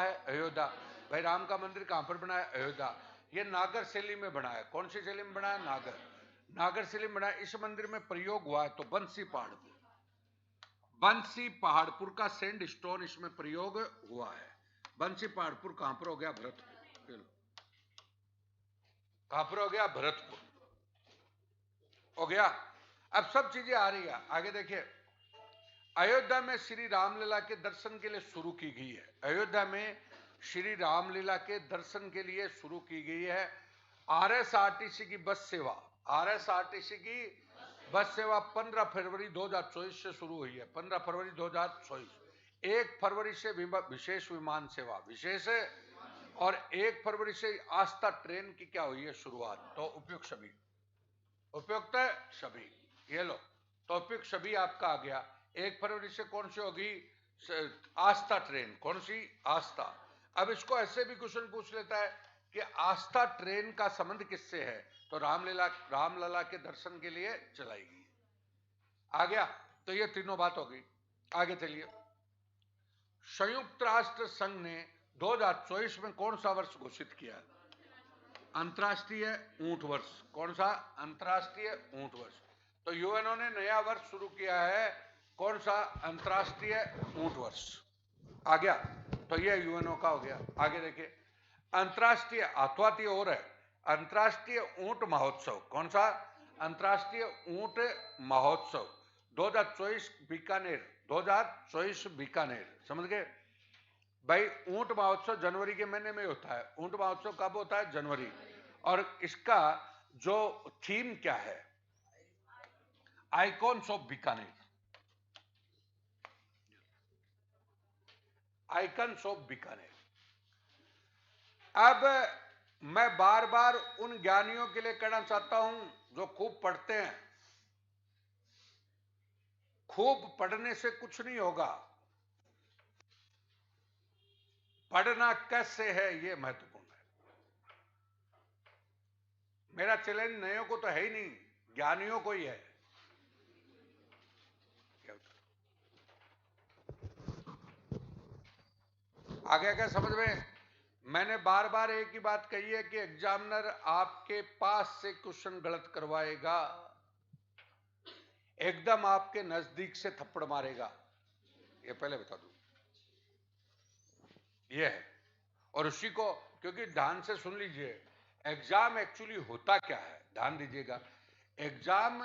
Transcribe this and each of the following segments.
है? अयोध्या। भाई राम का मंदिर कहां पर बना है? अयोध्या। ये नागर शैली में बना है। कौन सी शैली में बना है? नागर शैली में बना है। इस मंदिर में प्रयोग हुआ है तो बंसी पहाड़पुर का सैंड स्टोन इसमें प्रयोग हुआ है। बंसी पहाड़पुर कहां पर हो गया? भरतपुर। कहां पर हो गया? भरतपुर हो गया। अब सब चीजें आ रही है। आगे देखिए, अयोध्या में श्री रामलीला के दर्शन के लिए शुरू की गई है। अयोध्या में श्री रामलीला के दर्शन के लिए शुरू की गई है आरएसआरटीसी की बस सेवा। आरएसआरटीसी की बस सेवा 15 फरवरी 2024 से शुरू हुई है। 15 फरवरी 2024। 1 फरवरी से विशेष विमान सेवा विशेष है, और 1 फरवरी से आस्था ट्रेन की क्या हुई है? शुरुआत। तो उपयुक्त सभी ये लो, तो उपयुक्त सभी आपका आ गया। 1 फरवरी से कौन सी होगी? आस्था ट्रेन। कौन सी? आस्था। अब इसको ऐसे भी क्वेश्चन पूछ लेता है कि आस्था ट्रेन का संबंध किससे है? तो रामलला के दर्शन के लिए चलाएगी। आ गया। तो ये तीनों बात हो गई। आगे चलिए, संयुक्त राष्ट्र संघ ने 2024 में कौन सा वर्ष घोषित किया? अंतर्राष्ट्रीय ऊंट वर्ष। कौन सा? अंतर्राष्ट्रीय ऊंट वर्ष। तो यूएनओ ने नया वर्ष शुरू किया है। कौन सा? अंतर्राष्ट्रीय ऊंट वर्ष। आ गया। तो ये यूएनओ का हो गया। आगे देखिए, अंतर्राष्ट्रीय अथवा और है अंतर्राष्ट्रीय ऊंट महोत्सव। कौन सा? अंतर्राष्ट्रीय ऊंट महोत्सव 2024 बीकानेर। 2024 बीकानेर। समझ गए भाई? ऊंट महोत्सव जनवरी के महीने में होता है। ऊंट महोत्सव कब होता है? जनवरी। और इसका जो थीम क्या है? Icons of Bikaner. Icons of Bikaner. अब मैं बार बार उन ज्ञानियों के लिए कहना चाहता हूं जो खूब पढ़ते हैं। खूब पढ़ने से कुछ नहीं होगा, पढ़ना कैसे है ये महत्वपूर्ण है। मेरा चैलेंज नयों को तो है ही नहीं, ज्ञानियों को ही है। आगे क्या समझ में? मैंने बार बार एक ही बात कही है कि एग्जामिनर आपके पास से क्वेश्चन गलत करवाएगा, एकदम आपके नजदीक से थप्पड़ मारेगा, ये पहले बता दूं। ये है। और उसी को, क्योंकि ध्यान से सुन लीजिए, एग्जाम एक्चुअली होता क्या है, ध्यान दीजिएगा। एग्जाम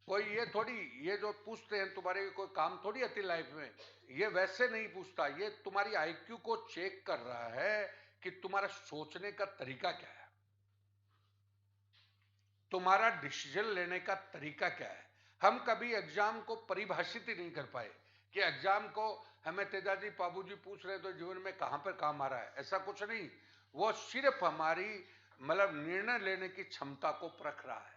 कोई ये थोड़ी, ये जो पूछते हैं तुम्हारे कोई काम थोड़ी आती लाइफ में, ये वैसे नहीं पूछता। ये तुम्हारी आईक्यू को चेक कर रहा है कि तुम्हारा सोचने का तरीका क्या है, तुम्हारा डिसीजन लेने का तरीका क्या है। हम कभी एग्जाम को परिभाषित ही नहीं कर पाए कि एग्जाम को हमें तेजाजी बाबूजी पूछ रहे तो जीवन में कहां पर काम आ रहा है, ऐसा कुछ नहीं। वो सिर्फ हमारी मतलब निर्णय लेने की क्षमता को परख रहा है।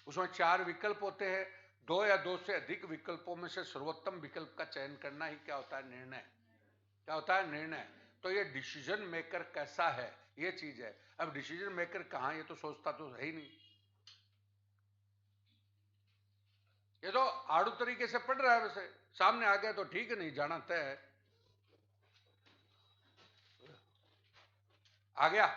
उसमें 4 विकल्प होते हैं, 2 या 2 से अधिक विकल्पों में से सर्वोत्तम विकल्प का चयन करना ही क्या होता है? निर्णय। क्या होता है? निर्णय। तो ये डिसीजन मेकर कैसा है, ये चीज है। अब डिसीजन मेकर कहां, ये तो सोचता तो है ही नहीं। ये तो आड़ू तरीके से पढ़ रहा है, वैसे सामने आ गया तो ठीक है, नहीं जाना तय है। आ गया।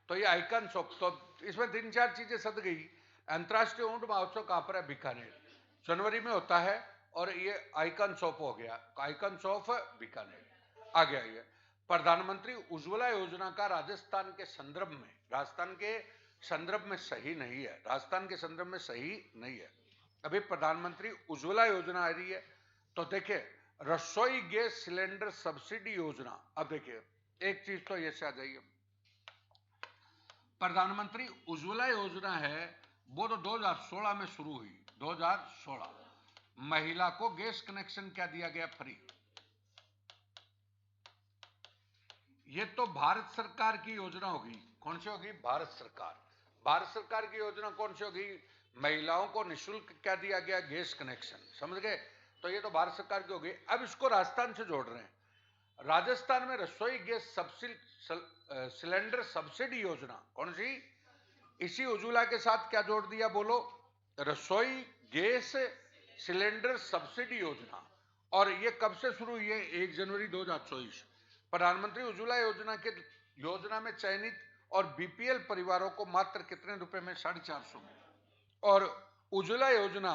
तो ये आइकन्स ऑफ, तो इसमें 3-4 चीजें सद गई। अंतर्राष्ट्रीय ऊंट महोत्सव कहां पर है? बीकानेर, जनवरी में होता है। और ये आइकन्स ऑफ हो गया, आइकन्स ऑफ बीकानेर। आ गया। ये प्रधानमंत्री उज्ज्वला योजना का राजस्थान के संदर्भ में सही नहीं है। राजस्थान के संदर्भ में सही नहीं है। अभी प्रधानमंत्री उज्ज्वला योजना आ रही है। तो देखिए, रसोई गैस सिलेंडर सब्सिडी योजना। अब देखिए, एक चीज तो ये से आ जाइए, प्रधानमंत्री उज्ज्वला योजना है वो तो 2016 में शुरू हुई। 2016 महिला को गैस कनेक्शन क्या दिया गया? फ्री। ये तो भारत सरकार की योजना होगी। कौन सी होगी? भारत सरकार की योजना कौन सी होगी? महिलाओं को निःशुल्क क्या दिया गया? Gas connection. समझ गए? तो ये तो भारत सरकार की होगी। अब इसको राजस्थान से जोड़ रहे हैं। राजस्थान में रसोई गैस सिलेंडर सब्सिडी योजना कौन सी? इसी उज्ज्वला के साथ क्या जोड़ दिया? बोलो, रसोई गैस सिलेंडर सब्सिडी योजना। और ये कब से शुरू हुई है? 1 जनवरी 2024। प्रधानमंत्री उज्ज्वला योजना में चयनित और बीपीएल परिवारों को मात्र कितने रुपए में? 450 में। और उज्ज्वला योजना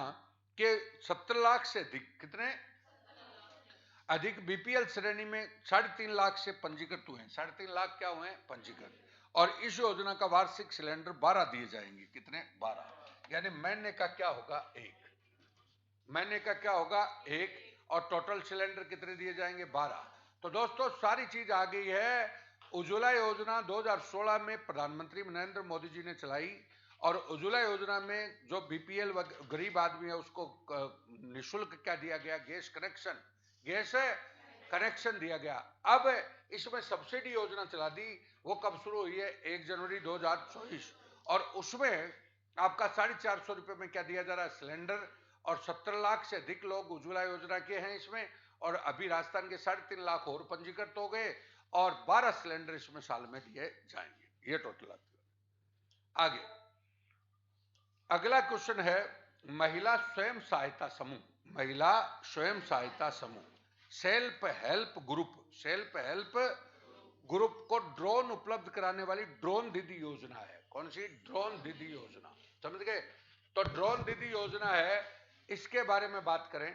के 70 लाख से अधिक कितने अधिक बीपीएल श्रेणी में 3.5 लाख से पंजीकृत हुए हैं। 3.5 लाख क्या हुए? पंजीकृत। और इस योजना का वार्षिक सिलेंडर 12 दिए जाएंगे। कितने? 12। यानी महीने का क्या होगा? 1 महीने का क्या होगा? 1। और टोटल सिलेंडर कितने दिए जाएंगे? 12। तो दोस्तों सारी चीज आ गई है। उज्ज्वला योजना 2016 में प्रधानमंत्री नरेंद्र मोदी जी ने चलाई और उज्ज्वला योजना में जो बीपीएल गरीब आदमी है उसको निःशुल्क क्या दिया गया? गैस कनेक्शन दिया गया। अब इसमें सब्सिडी योजना चला दी। वो कब शुरू हुई है? 1 जनवरी 2024। और उसमें आपका 450 रुपए में क्या दिया जा रहा है? सिलेंडर। और 70 लाख से अधिक लोग उज्ज्वला योजना के हैं इसमें। और अभी राजस्थान के 3.5 लाख और पंजीकृत हो गए और 12 सिलेंडर इसमें साल में दिए जाएंगे। ये टोटल आगे अगला क्वेश्चन है महिला स्वयं सहायता समूह। महिला स्वयं सहायता समूह सेल्फ हेल्प ग्रुप को ड्रोन उपलब्ध कराने वाली ड्रोन दीदी योजना है। कौन सी? ड्रोन दीदी योजना। समझ गए? तो ड्रोन दीदी योजना है। इसके बारे में बात करें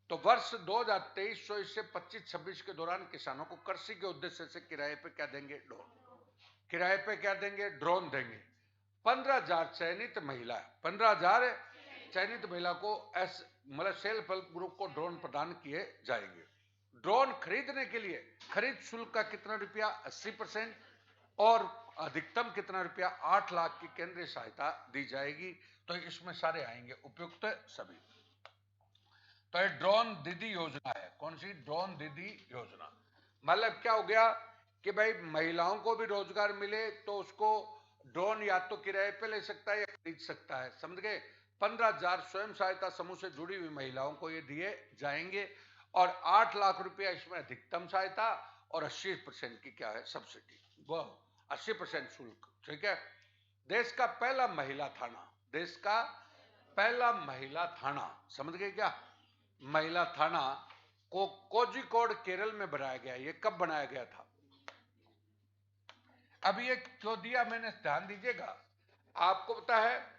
तो वर्ष 2023 से 25-26 के दौरान किसानों को कृषि के उद्देश्य से किराए पे क्या देंगे? ड्रोन देंगे। 15,000 चयनित महिला को मतलब सेल्फ हेल्प ग्रुप को ड्रोन प्रदान किए जाएंगे। ड्रोन खरीदने के लिए खरीद शुल्क का कितना रुपया? 80% और अधिकतम कितना रुपया? 8 लाख की केंद्रीय सहायता दी जाएगी। तो इसमें सारे आएंगे उपयुक्त सभी। तो ये ड्रोन दीदी योजना है। कौन सी? ड्रोन दीदी योजना। मतलब क्या हो गया कि भाई महिलाओं को भी रोजगार मिले तो उसको ड्रोन या तो किराए पे ले सकता है या खरीद सकता है। समझ गए? 15,000 स्वयं सहायता समूह से जुड़ी हुई महिलाओं को ये दिए जाएंगे और 8 लाख रुपया इसमें अधिकतम सहायता और 80% की क्या है? सब्सिडी। वो 80% शुल्क। ठीक है। देश का पहला महिला थाना। समझ गए क्या? महिला थाना को कोझिकोड केरल में बनाया गया। ये कब बनाया गया था? अभी ये क्यों दिया मैंने, ध्यान दीजिएगा। आपको पता है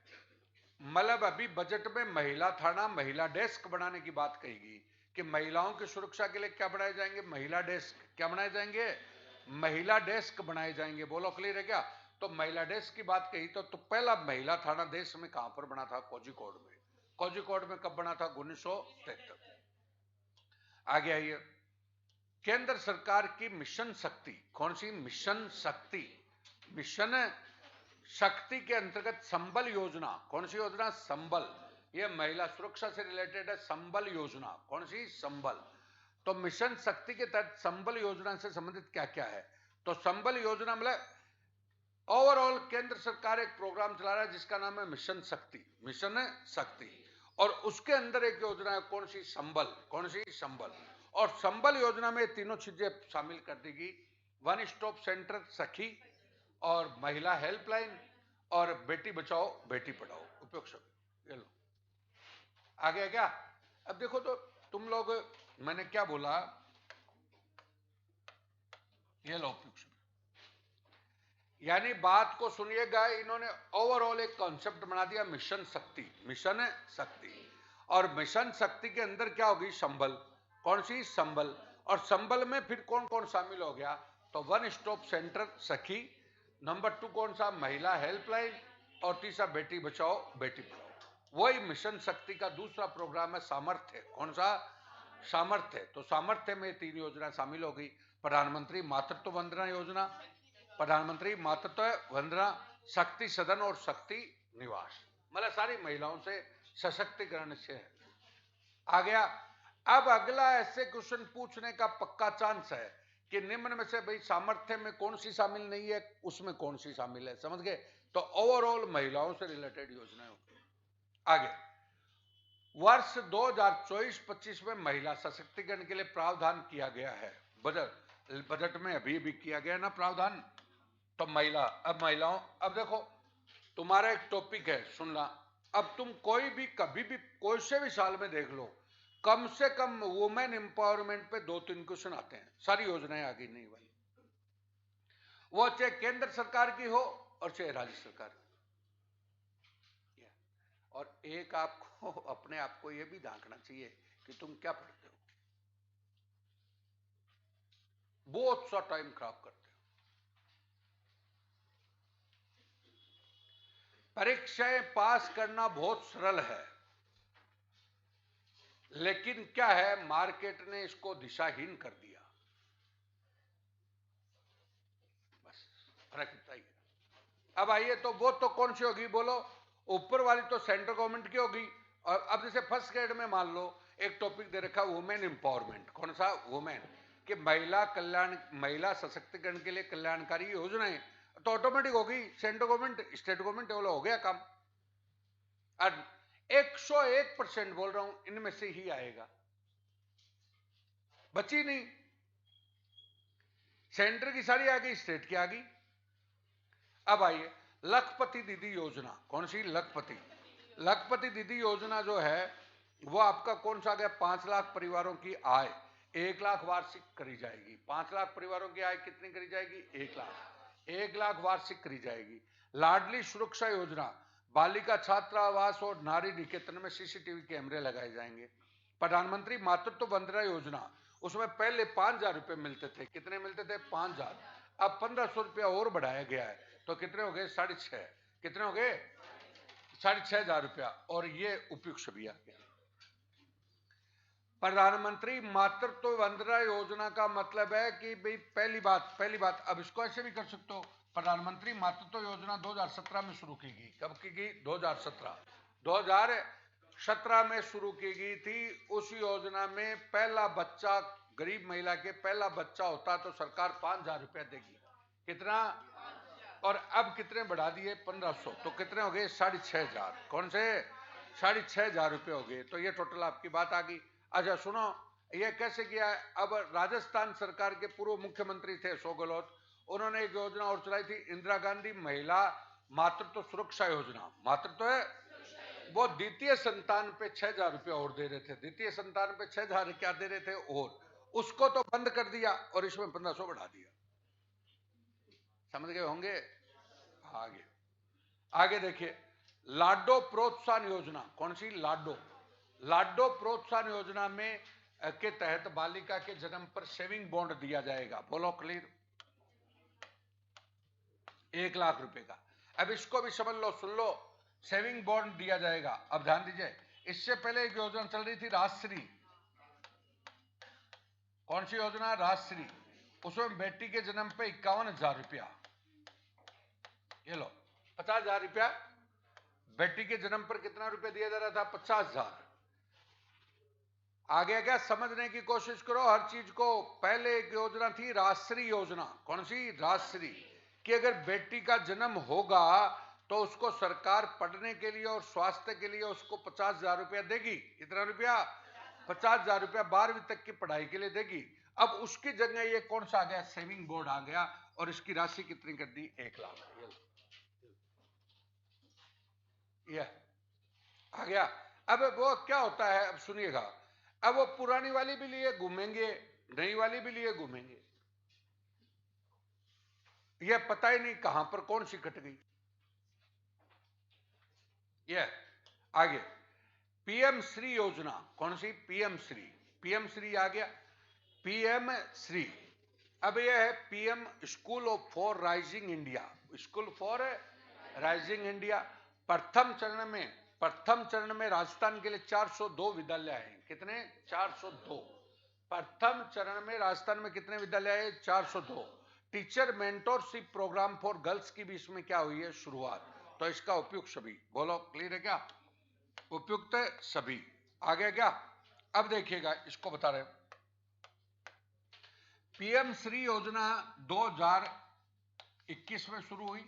मतलब अभी बजट में महिला थाना, महिला डेस्क बनाने की बात कही कि महिलाओं की सुरक्षा के लिए क्या बनाए जाएंगे? महिला डेस्क। क्या बनाए जाएंगे? महिला डेस्क बनाए जाएंगे। बोलो क्लियर है क्या? तो महिला डेस्क की बात कही तो पहला महिला थाना देश में कहां पर बना था? कोझिकोड में। कोझिकोड में कब बना था? 1973। आगे आइए। केंद्र सरकार की मिशन शक्ति। कौन सी? मिशन शक्ति के अंतर्गत संबल योजना। कौन सी योजना? संबल। ये महिला सुरक्षा से रिलेटेड है। संबल योजना। कौन सी? संबल। तो मिशन शक्ति के तहत संबल योजना से संबंधित क्या क्या है? तो संबल योजना मतलब ओवरऑल केंद्र सरकार एक प्रोग्राम चला रहा है जिसका नाम है मिशन शक्ति। और उसके अंदर एक योजना है। कौन सी? संबल। कौन सी? संबल। और संबल योजना में तीनों चीजें शामिल कर दी गई। 1 स्टॉप सेंटर सखी और महिला हेल्पलाइन और बेटी बचाओ बेटी पढ़ाओ। उपयुक्त सभी। ये लो आगे है क्या? अब देखो तो तुम लोग, मैंने क्या बोला? ये लो उपयुक्त सभी। यानी बात को सुनिएगा। इन्होंने ओवरऑल एक कॉन्सेप्ट बना दिया मिशन शक्ति। और मिशन शक्ति के अंदर क्या होगी? संबल। कौन सी? संबल। और संबल में फिर कौन कौन शामिल हो गया? तो 1 स्टॉप सेंटर सखी, नंबर 2 कौन सा? महिला हेल्पलाइन और तीसरा बेटी बचाओ बेटी पढ़ाओ। वही मिशन शक्ति का दूसरा प्रोग्राम है सामर्थ्य। कौन सा? सामर्थ्य। तो सामर्थ्य में 3 योजना शामिल हो गई। प्रधानमंत्री मातृत्व वंदना योजना, प्रधानमंत्री मातृत्व वंदना, शक्ति सदन और शक्ति निवास। मतलब सारी महिलाओं से सशक्तिकरण से आ गया। अब अगला ऐसे क्वेश्चन पूछने का पक्का चांस है कि निम्न में से भाई सामर्थ्य में कौन सी शामिल नहीं है, उसमें कौन सी शामिल है। समझ गए? तो ओवरऑल महिलाओं से रिलेटेड योजनाएं होती। आगे वर्ष 2024-25 में महिला सशक्तिकरण के लिए प्रावधान किया गया है। बजट में अभी भी किया गया ना प्रावधान। तो महिलाओं, अब देखो तुम्हारा एक टॉपिक है सुनना। अब तुम कोई भी कभी भी कोई से भी साल में देख लो, कम से कम वुमेन एम्पावरमेंट पे 2-3 क्वेश्चन आते हैं। सारी योजनाएं आगे नहीं भाई। वो चाहे केंद्र सरकार की हो और चाहे राज्य सरकार की। और एक आपको अपने आप को यह भी झांकना चाहिए कि तुम क्या पढ़ते हो, बहुत सा टाइम खराब करते हो। परीक्षाएं पास करना बहुत सरल है, लेकिन क्या है, मार्केट ने इसको दिशाहीन कर दिया, बस फर्क इतना ही है। अब आइए, तो वो तो कौन सी होगी बोलो, ऊपर वाली तो सेंट्रल गवर्नमेंट की होगी। और अब जैसे फर्स्ट ग्रेड में मान लो एक टॉपिक दे रखा वुमेन एम्पावरमेंट, कौन सा, वुमेन कि महिला कल्याण, महिला सशक्तिकरण के लिए कल्याणकारी योजनाएं, तो ऑटोमेटिक होगी सेंट्रल गवर्नमेंट स्टेट गवर्नमेंट, वाला हो गया काम। और 101% बोल रहा हूं इनमें से ही आएगा, बची नहीं। सेंटर की सारी आ गई, स्टेट की आ गई। अब आइए लखपति दीदी योजना, कौन सी, लखपति, लखपति दीदी योजना जो है वो आपका कौन सा आ गया, 5 लाख परिवारों की आय 1 लाख वार्षिक करी जाएगी। 5 लाख परिवारों की आय कितनी करी जाएगी, 1 लाख, 1 लाख वार्षिक करी जाएगी। लाडली सुरक्षा योजना, बालिका छात्रावास और नारी निकेतन में सीसीटीवी कैमरे लगाए जाएंगे। प्रधानमंत्री मातृत्व वंदना योजना, उसमें पहले 5,000 रुपए मिलते थे, कितने मिलते थे, 5,000, अब 1,500 रुपया और बढ़ाया गया है, तो कितने हो गए, 6,500, कितने हो गए, 6,500 रुपया। और ये उपयुक्त छवि आ गया। प्रधानमंत्री मातृत्व वंदना योजना का मतलब है कि भाई पहली बात, अब इसको ऐसे भी कर सकते हो, प्रधानमंत्री मातृत्व योजना 2017 में शुरू की गई, कब की गई, 2017 में शुरू की गई थी। उस योजना में पहला बच्चा, गरीब महिला के पहला बच्चा होता तो सरकार 5,000 रुपया देगी, कितना, और अब कितने बढ़ा दिए, 1,500, तो कितने हो गए, 6,500, कौन से, 6,500 रुपये हो गए। तो ये टोटल आपकी बात आ गई। अच्छा सुनो, ये कैसे किया है, अब राजस्थान सरकार के पूर्व मुख्यमंत्री थे अशोक गहलोत, उन्होंने एक योजना और चलाई थी, इंदिरा गांधी महिला मातृत्व सुरक्षा योजना, मातृत्व है वो द्वितीय संतान पे 6,000 रुपया और दे रहे थे, द्वितीय संतान पे 6,000 क्या दे रहे थे, और उसको तो बंद कर दिया और इसमें 1,500 बढ़ा दिया, समझ गए होंगे। आगे आगे देखिए, लाडो प्रोत्साहन योजना, कौन सी, लाडो प्रोत्साहन योजना में के तहत बालिका के जन्म पर सेविंग बॉन्ड दिया जाएगा, बोलो क्लियर, 1 लाख रुपए का। अब इसको भी समझ लो, सुन लो, सेविंग बॉन्ड दिया जाएगा। अब ध्यान दीजिए, इससे पहले एक योजना चल रही थी राजश्री, कौन सी योजना, राजश्री, उसमें बेटी के जन्म पे 51,000 रुपया, ये लो 50,000 रुपया, बेटी के जन्म पर कितना रुपया दिया जा रहा था, 50,000। आगे क्या समझने की कोशिश करो हर चीज को। पहले एक योजना थी राजश्री योजना, कौन सी, राजश्री, कि अगर बेटी का जन्म होगा तो उसको सरकार पढ़ने के लिए और स्वास्थ्य के लिए उसको 50,000 रुपया देगी, कितना रुपया, 50,000 रुपया 12वीं तक की पढ़ाई के लिए देगी। अब उसकी जगह ये कौन सा आ गया, सेविंग बोर्ड आ गया, और इसकी राशि कितनी कर दी, 1 लाख, ये आ गया। अब वो क्या होता है, अब सुनिएगा, अब वो पुरानी वाली भी लिए घूमेंगे, नई वाली भी लिए घूमेंगे, ये पता ही नहीं कहां पर कौन सी कट गई। ये आगे पीएम श्री योजना, कौन सी, पीएम श्री, पीएम श्री आ गया, पीएम श्री। अब यह है PM school for rising India, school for rising India. प्रथम चरण में राजस्थान के लिए 402 विद्यालय हैं, कितने, 402। प्रथम चरण में राजस्थान में कितने विद्यालय है, 402। Teacher mentorship programme for girls की भी इसमें क्या हुई है, शुरुआत। तो इसका उपयुक्त सभी, बोलो क्लियर है क्या, उपयुक्त सभी। आगे क्या, अब देखिएगा, इसको बता रहे, पीएम श्री योजना 2021 में शुरू हुई,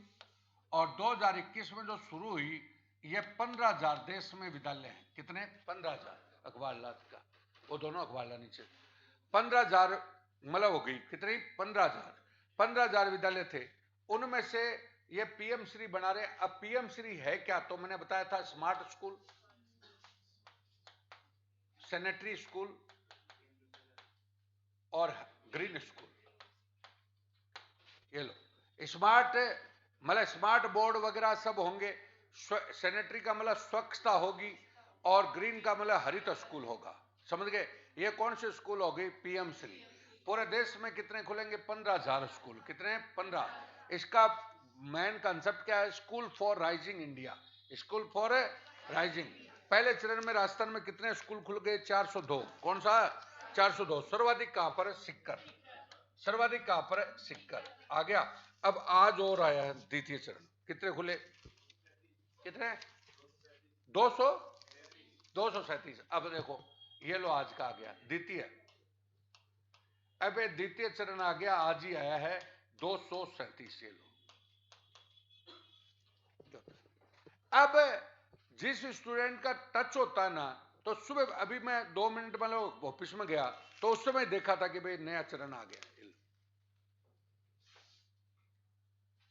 और 2021 में जो शुरू हुई, ये 15,000 देश में विद्यालय हैं, कितने, 15,000, अखबार लात का, वो दोनों अखबार ला नीचे, 15,000 मतलब हो गई, कितनी, 15,000 विद्यालय थे, उनमें से ये पीएम श्री बना रहे। अब पीएम श्री है क्या, तो मैंने बताया था, स्मार्ट स्कूल, सैनिटरी स्कूल और ग्रीन स्कूल, ये लो, स्मार्ट मतलब स्मार्ट बोर्ड वगैरह सब होंगे, सैनिटरी का मतलब स्वच्छता होगी, और ग्रीन का मतलब हरित स्कूल होगा। समझ गए? ये कौन से स्कूल होगी? पीएम श्री। पूरे देश में कितने खुलेंगे? 15,000 स्कूल। कितने? 15। इसका मेन कंसेप्ट क्या है? School for rising India. School for rising. पहले चरण में राजस्थान में कितने स्कूल खुल गए? 402। कौन सा? 402। सर्वाधिक कहां पर? सिक्कर। सर्वाधिक कहां पर? सिक्कर। आ गया। अब आज और आया है द्वितीय चरण। कितने खुले? कितने? 200 237। अब देखो, ये लो आज का आ गया द्वितीय। अब ये द्वितीय चरण आ गया, आज ही आया है 237। ये लो। अब जिस स्टूडेंट का टच होता है ना, तो सुबह अभी मैं 2 मिनट मतलब ऑफिस में गया, तो उस समय देखा था कि भाई नया चरण आ गया।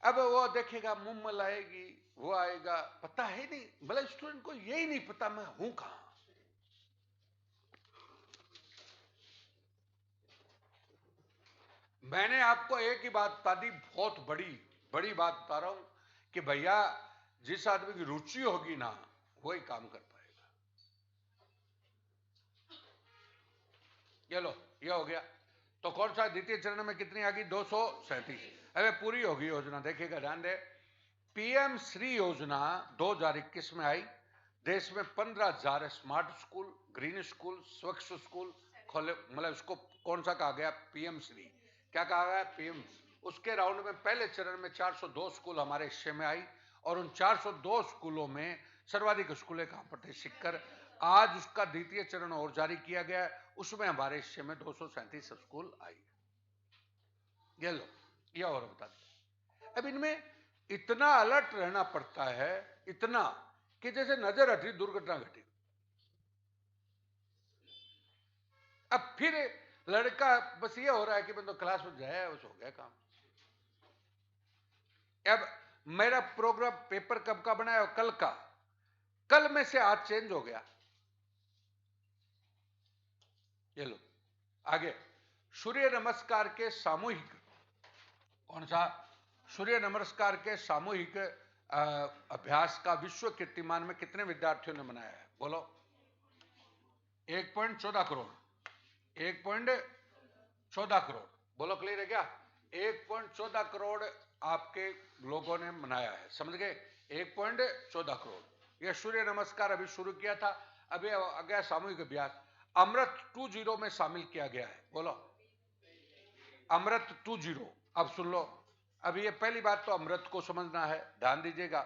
अब वो देखेगा, मुंह मलाएगी, वो आएगा, पता है नहीं, मतलब स्टूडेंट को यही नहीं पता मैं हूं कहां। मैंने आपको एक ही बात बता दी, बहुत बड़ी बड़ी बात बता रहा हूं कि भैया जिस आदमी की रुचि होगी ना, वही काम कर पाएगा। ये लो, ये हो गया। तो कौन सा? द्वितीय चरण में कितनी आ गई? 237। अरे पूरी होगी योजना। देखिएगा, ध्यान दे। पीएम श्री योजना 2021 में आई। देश में 15,000 स्मार्ट स्कूल, ग्रीन स्कूल, स्वच्छ स्कूल खोले। मतलब इसको कौन सा कहा गया? पीएम श्री। क्या कहा गया? पीएम। उसके राउंड में पहले चरण में 402 स्कूल हमारे हिस्से में आई, और उन 402 स्कूलों में सर्वाधिक स्कूलें कहां पर थे? सिक्कर। आज उसका द्वितीय चरण और जारी किया गया, उसमें हमारे हिस्से में 237 स्कूल आई। ये लो, ये और बता दें। अब इनमें इतना अलर्ट रहना पड़ता है, इतना कि जैसे नजर हटी दुर्घटना घटी। अब फिर लड़का बस ये हो रहा है कि मैं तो क्लास में जाया, उस हो गया काम। अब मेरा प्रोग्राम पेपर कब का बनाया? कल का। कल में से आज चेंज हो गया। ये लो आगे। सूर्य नमस्कार के सामूहिक, कौन सा? सूर्य नमस्कार के सामूहिक अभ्यास का विश्व कीर्तिमान में कितने विद्यार्थियों ने मनाया है? बोलो। 1.14 करोड़। 1.14 करोड़। बोलो, क्लियर है क्या? 1.14 करोड़ आपके लोगों ने मनाया है। समझ गए? 1.14 करोड़। यह सूर्य नमस्कार अभी शुरू किया था। अभी आ गया सामूहिक अभ्यास। अमृत 2.0 में शामिल किया गया है। बोलो, अमृत 2.0। अब सुन लो, अभी ये पहली बात तो अमृत को समझना है, ध्यान दीजिएगा।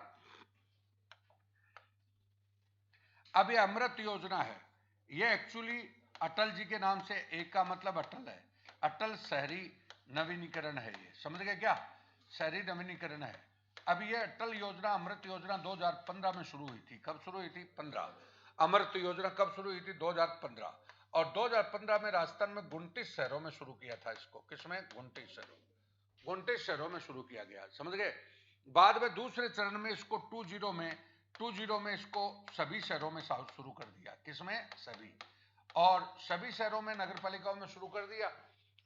अब ये अमृत योजना है, ये एक्चुअली अटल जी के नाम से, एक का मतलब अटल है, अटल शहरी नवीनीकरण है। ये समझ गए क्या? शहरी नवीनीकरण है। अब ये अटल योजना, अमृत योजना 2015 में शुरू हुई थी। कब शुरू हुई थी? 15। अमृत योजना कब शुरू हुई थी? 2015। और 2015 में राजस्थान में 29 शहरों में शुरू किया था इसको। किसमें? 29 शहरों। 29 शहरों में शुरू किया गया। समझ गए? बाद में दूसरे चरण में इसको 2.0 में इसको सभी शहरों में शुरू कर दिया। किसमें? सभी। और सभी शहरों में नगर पालिकाओं में शुरू कर दिया।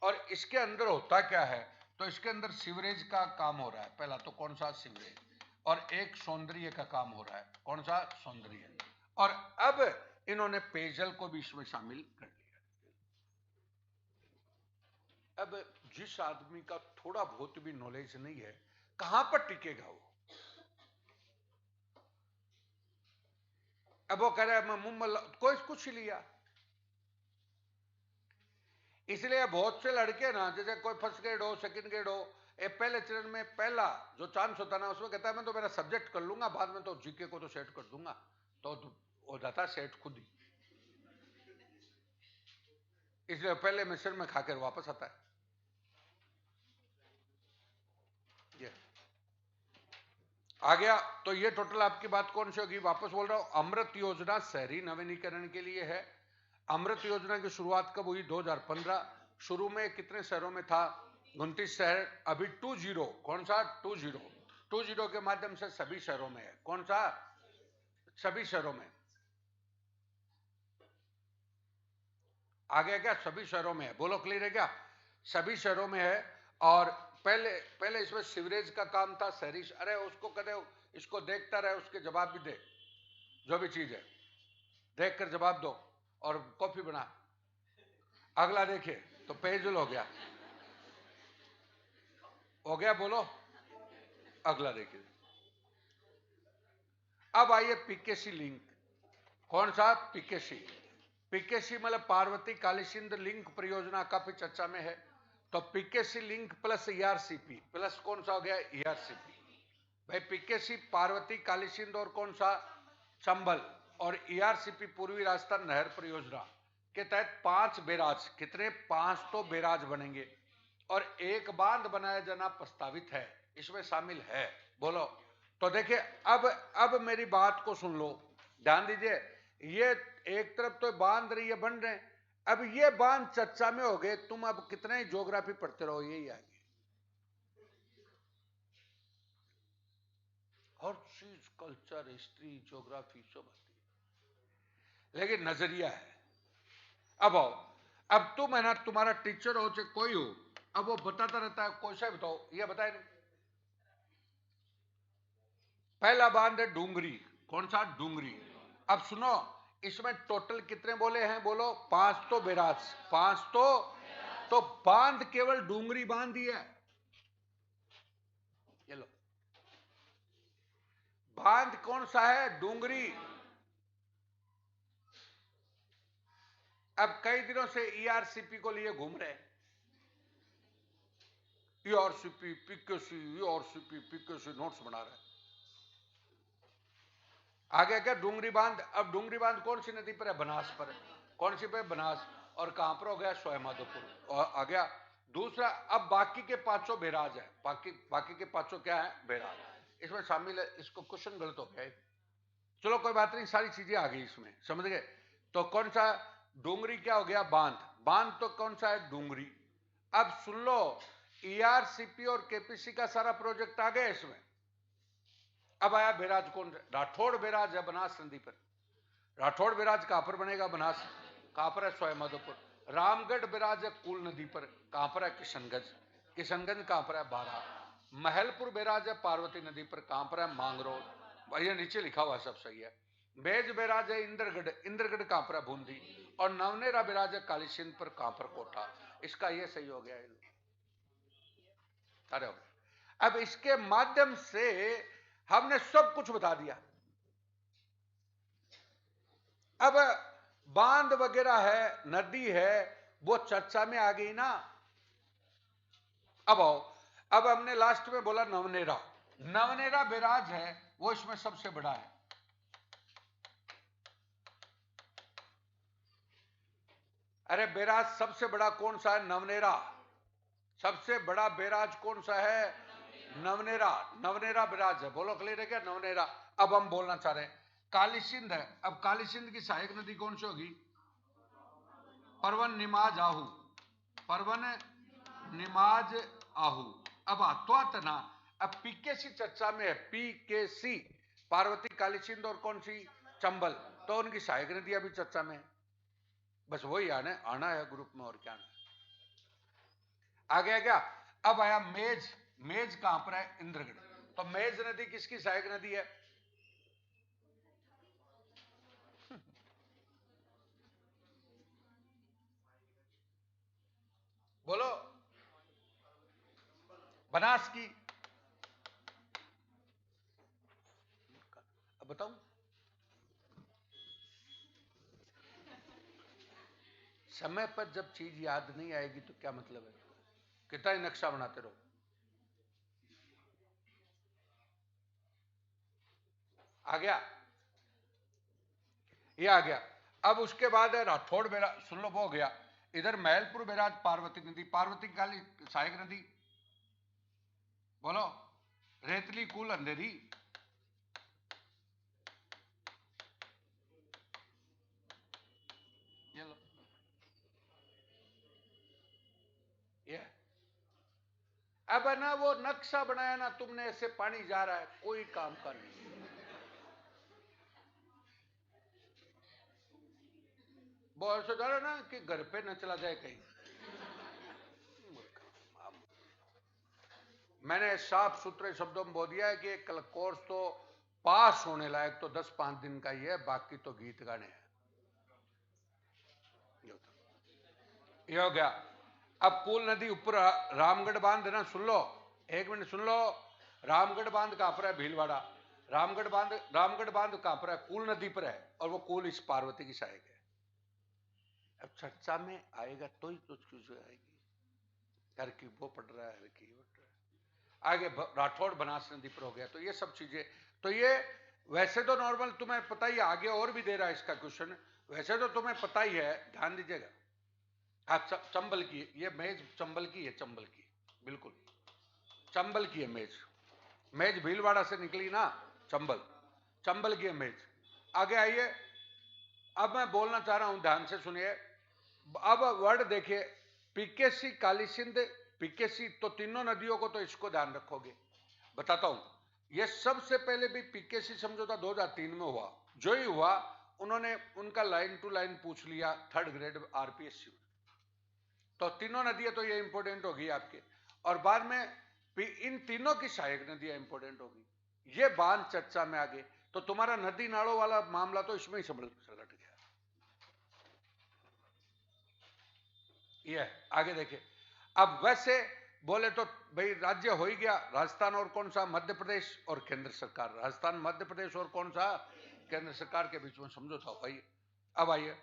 और इसके अंदर होता क्या है? तो इसके अंदर सीवरेज का काम हो रहा है। पहला तो कौन सा? सीवरेज। और एक सौंदर्य का काम हो रहा है। कौन सा? सौंदर्य। और अब इन्होंने पेयजल को भी इसमें शामिल कर लिया। अब जिस आदमी का थोड़ा बहुत भी नॉलेज नहीं है, कहां पर टिकेगा वो? अब वो कह रहा है मैं मुंह कोई कुछ लिया। इसलिए बहुत से लड़के ना, जैसे कोई फर्स्ट ग्रेड हो, सेकंड ग्रेड हो, ये पहले चरण में पहला जो चांस होता ना, उसमें कहता है मैं तो मेरा सब्जेक्ट कर लूंगा, बाद में तो जीके को तो सेट कर दूंगा। तो हो जाता सेट खुद ही। इसलिए पहले मिशन में खाकर वापस आता है। ये आ गया। तो ये टोटल आपकी बात कौन सी होगी? वापस बोल रहा हूं, अमृत योजना शहरी नवीनीकरण के लिए है। अमृत योजना की शुरुआत कब हुई? 2015। शुरू में कितने शहरों में था? 29 शहर। अभी 2.0, कौन सा? 2.0 के माध्यम से सभी शहरों में है। कौन सा? सभी शहरों में। आ गया क्या? सभी शहरों में है। बोलो, क्लियर है क्या? सभी शहरों में है। और पहले पहले इसमें सीवरेज का काम था, शहरी, अरे उसको कहते, इसको देखता रहे, उसके जवाब भी दे, जो भी चीज है देख कर जवाब दो और कॉपी बना। अगला देखिए तो पेयजल हो गया बोलो। अगला देखिए, अब आइए पीकेसी लिंक। कौन सा? पीकेसी। पीकेसी मतलब पार्वती कालीसिंध लिंक परियोजना काफी चर्चा में है। तो PKC link plus ERCP, plus कौन सा हो गया? ईआरसीपी। भाई पीकेसी पार्वती कालीसिंध और कौन सा? चंबल। और ईआरसीपी पूर्वी राजस्थान नहर परियोजना के तहत 5 बैराज, कितने? 5 तो बैराज बनेंगे और एक बांध बनाया जाना प्रस्तावित है, इसमें शामिल है। बोलो। तो देखिए अब मेरी बात को सुन लो, ध्यान दीजिए। ये एक तरफ तो बांध रही है, बन रहे हैं, अब ये बांध चर्चा में हो गए, तुम अब कितने ही ज्योग्राफी पढ़ते रहो, यही आगे हर चीज, कल्चर, हिस्ट्री, ज्योग्राफी सब आती है, लेकिन नजरिया है। अब आओ, अब तुम है ना, तुम्हारा टीचर हो चाहे कोई हो, अब वो बताता रहता है, कोई सा बताओ, ये बताए नहीं। पहला बांध है डूंगरी। कौन सा? डूंगरी। अब सुनो, इसमें टोटल कितने बोले हैं? बोलो। 5 तो बैराज, 5 तो बांध केवल डूंगरी बांध ही है। ये लो, बांध कौन सा है? डूंगरी। अब कई दिनों से ईआरसीपी को लिए घूम रहे हैं, ERCP PKC, ERCP PKC, notes बना रहे हैं। आगे क्या? डूंगरी बांध। अब डूंगरी बांध कौन सी नदी पर है? बनास पर। कौन सी पे? बनास। और कहां पर हो गया? सवाईमाधोपुर। और आ गया दूसरा। अब बाकी के 5 बैराज है, बाकी के 5 क्या है? बैराज इसमें शामिल है। इसको क्वेश्चन गलत हो गया, चलो कोई बात नहीं, सारी चीजें आ गई इसमें, समझ गए। तो कौन सा? डूंगरी क्या हो गया? बांध। बांध तो कौन सा है? डूंगरी। अब सुन लो, ईआरसीपी और केपीसी का सारा प्रोजेक्ट आ गया इसमें। अब आया बैराज, कौन? राठौड़ बैराज है बनास नदी पर। राठौड़ बैराज कहां पर बनेगा? बनास। कहां पर है? सवाईमाधोपुर। रामगढ़ बैराज है कूल नदी पर। कहां पर है? किशनगंज। किशनगंज कहां पर है? बारा। महलपुर बैराज है पार्वती नदी पर। कहां पर है? मांगरोल। भैया नीचे लिखा हुआ सब सही है। बेज बैराज है इंद्रगढ़। इंद्रगढ़ कहां पर है? बूंदी। और नवनेरा बैराज है कालीसिंध पर। कहां पर? कोटा। इसका ये सही हो गया। अरे हो गया। अब इसके माध्यम से हमने सब कुछ बता दिया। अब बांध वगैरह है, नदी है, वो चर्चा में आ गई ना। अब आओ, अब हमने लास्ट में बोला नवनेरा। नवनेरा बैराज है, वो इसमें सबसे बड़ा है। अरे बैराज सबसे बड़ा कौन सा है? नवनेरा। सबसे बड़ा बैराज कौन सा है? नवनेरा। नवनेरा बैराज है। बोलो, क्लियर है क्या? नवनेरा। अब हम बोलना चाह रहे हैं कालीसिंध है। अब कालीसिंध की सहायक नदी कौन सी होगी? परवन, निमाज, आहू। परवन, निमाज, आहू। अब आतो ना। अब पीकेसी चर्चा में है, पीकेसी पार्वती कालीसिंध और कौन सी? चंबल। तो उनकी सहायक नदी अभी चर्चा में है, बस वही आना है ग्रुप में, और क्या ना। आ गया क्या? अब आया मेज। मेज कहां पर है? इंद्रगढ़। तो मेज नदी किसकी सहायक नदी है? बोलो। बनास की। अब बताऊं, समय पर जब चीज याद नहीं आएगी तो क्या मतलब है? कितना ही नक्शा बनाते रहो। आ गया? ये आ गया। अब उसके बाद है राठौड़ बैराज, सुन लो, वो हो गया। इधर महलपुर बैराज पार्वती नदी, पार्वती काली सहायक नदी। बोलो। रेतली, कुल, अंधेरी। ये लो, ये अब है ना, वो नक्शा बनाया ना तुमने, ऐसे पानी जा रहा है, कोई काम का नहीं। वो ऐसे जा रहा है ना कि घर पे न चला जाए कहीं। मैंने साफ सुथरे शब्दों में बोल दिया है कि कल कोर्स तो पास होने लायक तो 10-5 दिन का ही है, बाकी तो गीत गाने हैं। ये हो गया। अब पुल नदी ऊपर रामगढ़ बांध ना, सुन लो, 1 मिनट सुन लो। रामगढ़ बांध कहां पर है? भीलवाड़ा। रामगढ़ बांध कहां पर है? कुल नदी पर है, और वो कुल इस पार्वती की सहायक है। अब चर्चा में आएगा तो ही कुछ आएगी। हर की वो पढ़ रहा है, की आगे राठौड़ बनास नदी पर हो गया। तो ये सब चीजें, तो ये वैसे तो नॉर्मल तुम्हें पता ही है, आगे और भी दे रहा है इसका क्वेश्चन, वैसे तो तुम्हें पता ही है, ध्यान दीजिएगा। आप चंबल की, ये मेज चंबल की है, चंबल की, बिल्कुल चंबल की है मेज। मेज भीलवाड़ा से निकली ना, चंबल की है मेज। आगे आइए, अब मैं बोलना चाह रहा हूं, ध्यान से सुनिए। अब वर्ड देखिए, पीकेसी, कालीसिंध, पीकेसी, तो तीनों नदियों को तो इसको ध्यान रखोगे, बताता हूं। ये सबसे पहले भी पीकेसी समझौता 2003 में हुआ। जो ही हुआ, उन्होंने उनका लाइन टू लाइन पूछ लिया 3rd ग्रेड आरपीएससी। तो तीनों नदियां तो ये इंपोर्टेंट होगी आपके, और बाद में इन तीनों की सहायक नदियां इंपोर्टेंट होगी। ये बांध चर्चा में आगे, तो तुम्हारा नदी नालों वाला मामला तो इसमें ही सलट गया। ये आगे देखिए। अब वैसे बोले तो भाई राज्य हो ही गया, राजस्थान और कौन सा? मध्य प्रदेश और केंद्र सरकार। राजस्थान, मध्य प्रदेश और कौन सा? केंद्र सरकार के बीच में समझौता हो। अब आइए,